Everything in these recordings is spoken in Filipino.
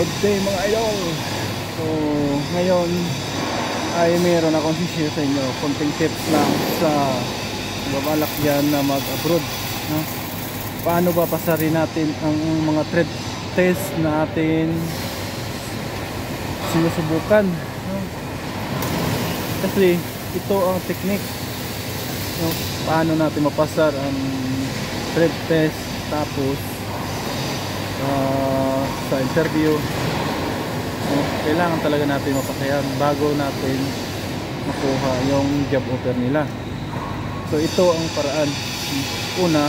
Good day mga idol. So ngayon ay meron akong share sa inyo konting tips lang sa babalak dyan na mag-abroad, no? Paano ba pasarin natin ang mga trade test na atin sinusubukan, no? Kasi ito ang technique, no? Paano natin mapasar ang trade test tapos sa interview, so, kailangan talaga natin mapasayan bago natin makuha yung job offer nila. So ito ang paraan. Una,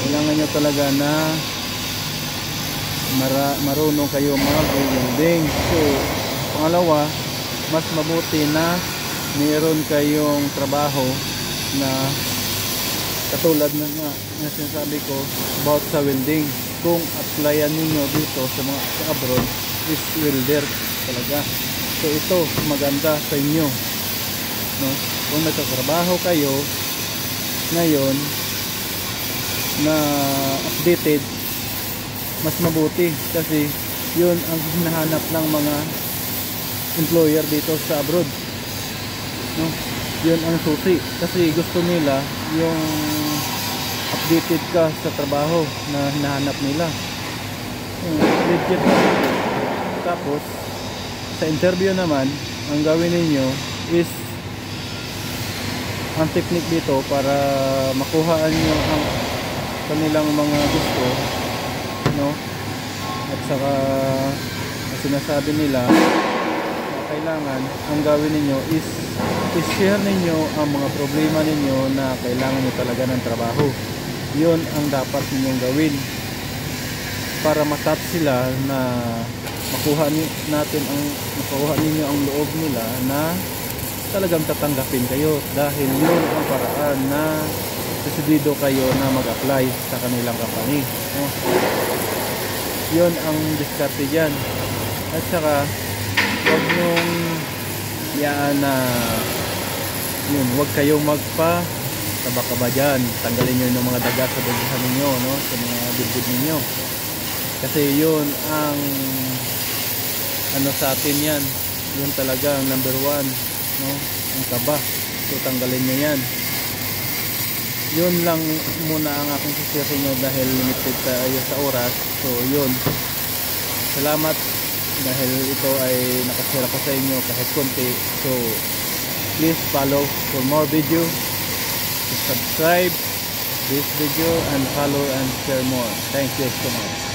kailangan nyo talaga na marunong kayo mag-welding. So pangalawa, mas mabuti na mayroon kayong trabaho na katulad na sinasabi ko about sa welding. Kung applyan ninyo dito sa mga sa abroad is welder talaga. So ito maganda sa inyo, no? Kung nagtatrabaho kayo ngayon na updated, mas mabuti kasi yun ang hinahanap ng mga employer dito sa abroad, no? Yun ang susi kasi gusto nila yung updated ka sa trabaho na hinahanap nila, legit na. Tapos sa interview naman, ang gawin ninyo is ang technique dito para makuhaan nyo ang kanilang mga gusto, no? At saka sinasabi nila na kailangan ang gawin ninyo is i-share ninyo ang mga problema ninyo na kailangan nyo talaga ng trabaho. Yun ang dapat ninyong gawin para matap sila na makuha ninyo ang loob nila na talagang tatanggapin kayo, dahil yun ang paraan na desidido kayo na mag-apply sa kanilang company, no? Yun ang diskarte dyan. At saka huwag nyong yaan na yun, huwag kayong kaba-kaba dyan. Tanggalin nyo yung mga daga sa daguhan ninyo, no? Sa mga dibdib ninyo, kasi yun ang ano sa atin yan, yun talaga ang number one, no? Ang kaba. So tanggalin nyo yan. Yun lang muna ang aking share sa inyo dahil limited tayo sa oras. So yun, salamat dahil ito ay nakashare ko sa inyo kahit konti. So please follow for more video, subscribe this video and follow and share more. Thank you so much.